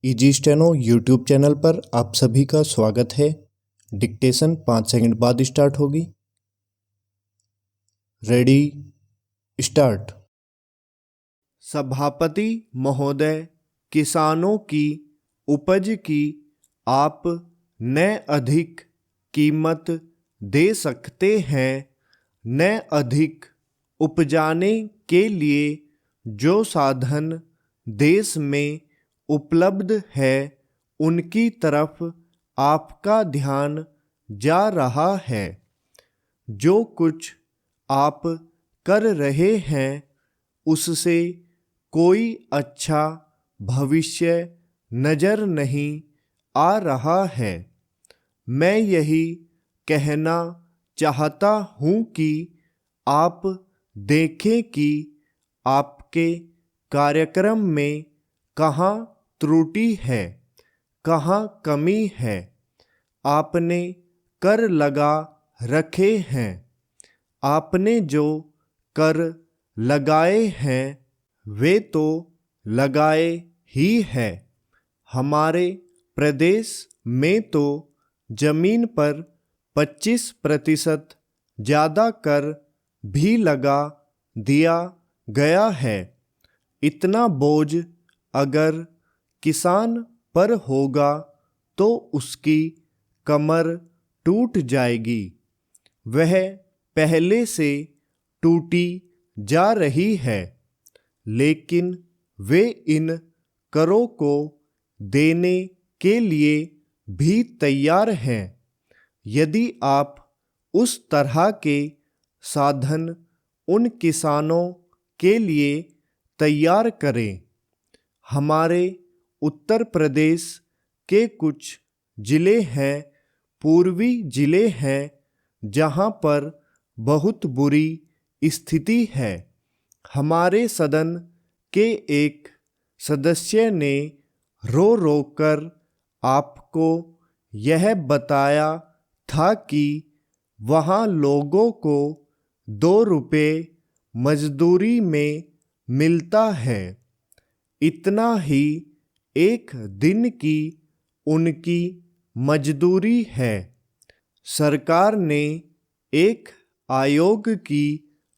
Easy steno YouTube channel पर आप सभी का स्वागत है। डिक्टेशन 5 सेकंड बाद स्टार्ट होगी। Ready start. सभापति महोदय, किसानों की उपज की आप न अधिक कीमत दे सकते हैं, न अधिक उपजाने के लिए जो साधन देश में उपलब्ध है उनकी तरफ आपका ध्यान जा रहा है। जो कुछ आप कर रहे हैं उससे कोई अच्छा भविष्य नजर नहीं आ रहा है। मैं यही कहना चाहता हूँ कि आप देखें कि आपके कार्यक्रम में कहाँ त्रुटि है, कहाँ कमी है। आपने कर लगा रखे हैं। आपने जो कर लगाए हैं वे तो लगाए ही है। हमारे प्रदेश में तो जमीन पर 25% ज़्यादा कर भी लगा दिया गया है। इतना बोझ अगर किसान पर होगा तो उसकी कमर टूट जाएगी। वह पहले से टूटी जा रही है, लेकिन वे इन करों को देने के लिए भी तैयार हैं। यदि आप उस तरह के साधन उन किसानों के लिए तैयार करें। हमारे उत्तर प्रदेश के कुछ ज़िले हैं, पूर्वी ज़िले हैं, जहाँ पर बहुत बुरी स्थिति है। हमारे सदन के एक सदस्य ने रो रो कर आपको यह बताया था कि वहाँ लोगों को 2 रुपये मजदूरी में मिलता है। इतना ही एक दिन की उनकी मजदूरी है। सरकार ने एक आयोग की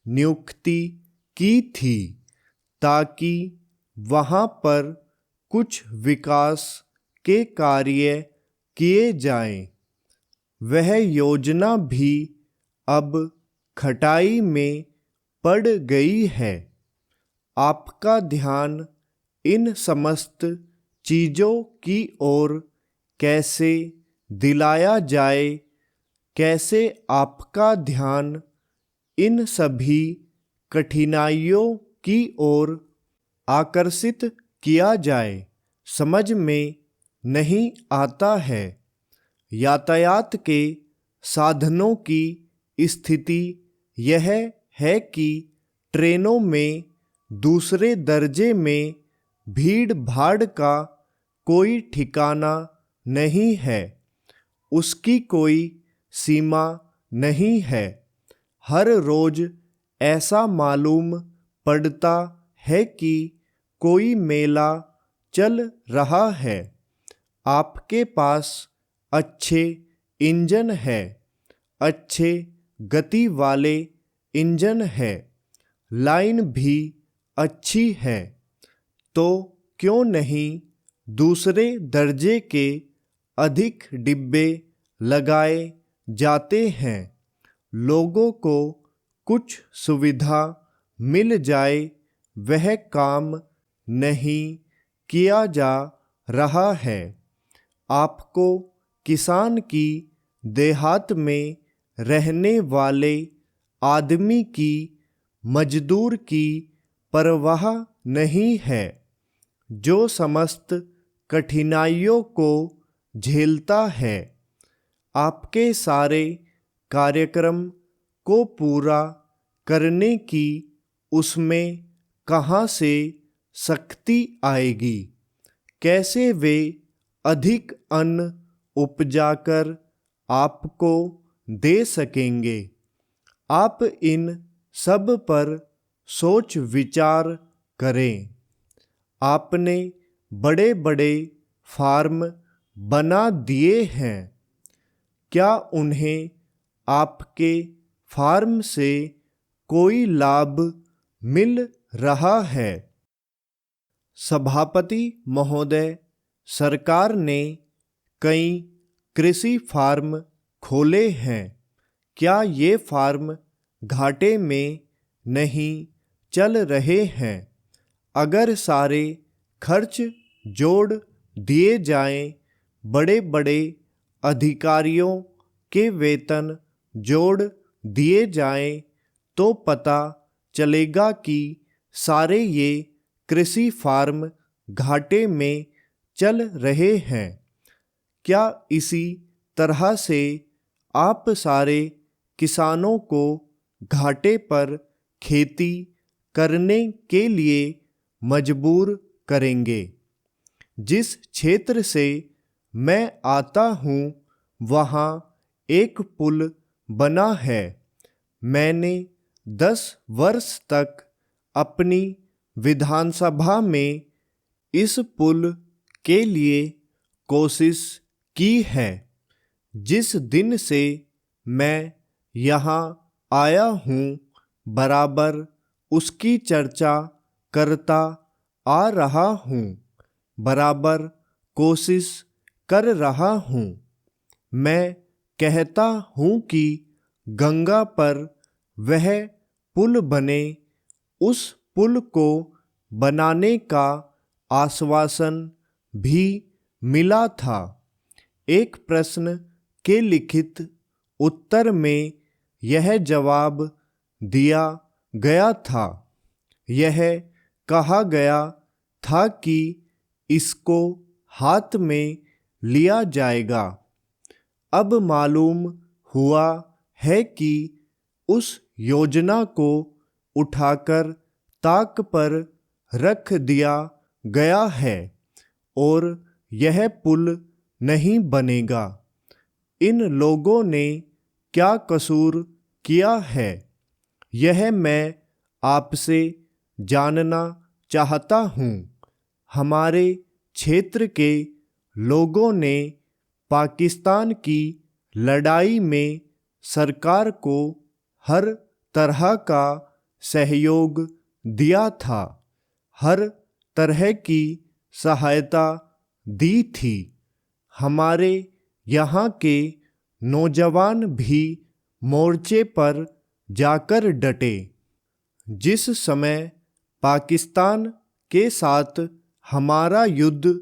नियुक्ति की थी ताकि वहाँ पर कुछ विकास के कार्य किए जाएं। वह योजना भी अब खटाई में पड़ गई है। आपका ध्यान इन समस्त चीज़ों की ओर कैसे दिलाया जाए, कैसे आपका ध्यान इन सभी कठिनाइयों की ओर आकर्षित किया जाए, समझ में नहीं आता है। यातायात के साधनों की स्थिति यह है कि ट्रेनों में दूसरे दर्जे में भीड़ भाड़ का कोई ठिकाना नहीं है, उसकी कोई सीमा नहीं है। हर रोज ऐसा मालूम पड़ता है कि कोई मेला चल रहा है। आपके पास अच्छे इंजन है, अच्छे गति वाले इंजन है, लाइन भी अच्छी है, तो क्यों नहीं दूसरे दर्जे के अधिक डिब्बे लगाए जाते हैं। लोगों को कुछ सुविधा मिल जाए, वह काम नहीं किया जा रहा है। आपको किसान की देहात में रहने वाले आदमी की मजदूर की परवाह नहीं है, जो समस्त कठिनाइयों को झेलता है। आपके सारे कार्यक्रम को पूरा करने की उसमें कहाँ से शक्ति आएगी? कैसे वे अधिक अन्न उपजाकर आपको दे सकेंगे? आप इन सब पर सोच विचार करें। आपने बड़े बड़े फार्म बना दिए हैं। क्या उन्हें आपके फार्म से कोई लाभ मिल रहा है? सभापति महोदय, सरकार ने कई कृषि फार्म खोले हैं। क्या ये फार्म घाटे में नहीं चल रहे हैं? अगर सारे खर्च जोड़ दिए जाएं, बड़े बड़े अधिकारियों के वेतन जोड़ दिए जाएं, तो पता चलेगा कि सारे ये कृषि फार्म घाटे में चल रहे हैं। क्या इसी तरह से आप सारे किसानों को घाटे पर खेती करने के लिए मजबूर करेंगे? जिस क्षेत्र से मैं आता हूँ वहाँ एक पुल बना है। मैंने 10 वर्ष तक अपनी विधानसभा में इस पुल के लिए कोशिश की है। जिस दिन से मैं यहाँ आया हूँ बराबर उसकी चर्चा करता आ रहा हूँ, बराबर कोशिश कर रहा हूँ। मैं कहता हूँ कि गंगा पर वह पुल बने। उस पुल को बनाने का आश्वासन भी मिला था। एक प्रश्न के लिखित उत्तर में यह जवाब दिया गया था। यह कहा गया था कि इसको हाथ में लिया जाएगा। अब मालूम हुआ है कि उस योजना को उठाकर ताक पर रख दिया गया है और यह पुल नहीं बनेगा। इन लोगों ने क्या कसूर किया है, यह मैं आपसे जानना चाहता हूँ। हमारे क्षेत्र के लोगों ने पाकिस्तान की लड़ाई में सरकार को हर तरह का सहयोग दिया था, हर तरह की सहायता दी थी। हमारे यहाँ के नौजवान भी मोर्चे पर जाकर डटे। जिस समय पाकिस्तान के साथ हमारा युद्ध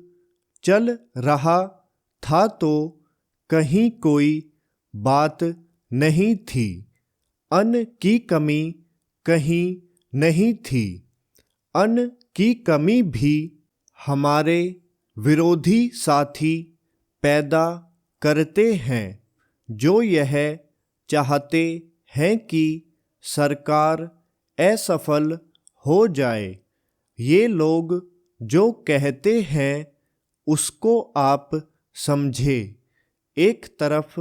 चल रहा था तो कहीं कोई बात नहीं थी, अन्न की कमी कहीं नहीं थी। अन्न की कमी भी हमारे विरोधी साथी पैदा करते हैं, जो यह चाहते हैं कि सरकार असफल हो जाए। ये लोग जो कहते हैं उसको आप समझे। एक तरफ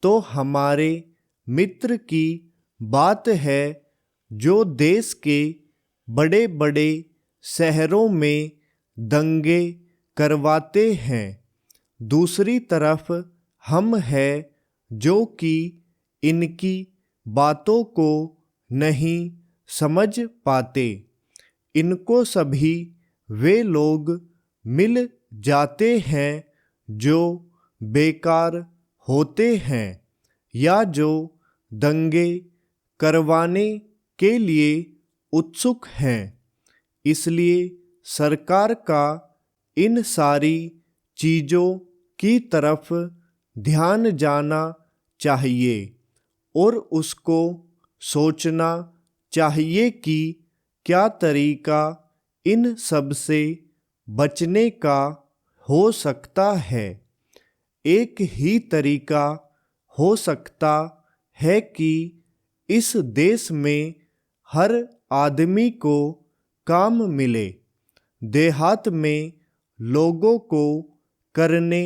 तो हमारे मित्र की बात है जो देश के बड़े बड़े शहरों में दंगे करवाते हैं, दूसरी तरफ हम हैं जो कि इनकी बातों को नहीं समझ पाते। इनको सभी वे लोग मिल जाते हैं जो बेकार होते हैं या जो दंगे करवाने के लिए उत्सुक हैं। इसलिए सरकार का इन सारी चीज़ों की तरफ ध्यान जाना चाहिए और उसको सोचना चाहिए कि क्या तरीका इन सब से बचने का हो सकता है। एक ही तरीका हो सकता है कि इस देश में हर आदमी को काम मिले, देहात में लोगों को करने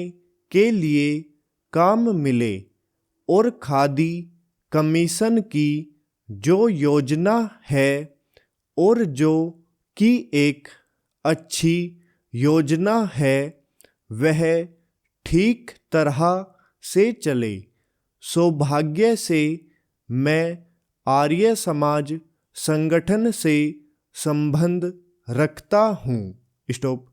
के लिए काम मिले और खादी कमीशन की जो योजना है और जो कि एक अच्छी योजना है, वह ठीक तरह से चले। सौभाग्य से मैं आर्य समाज संगठन से संबंध रखता हूँ। स्टॉप।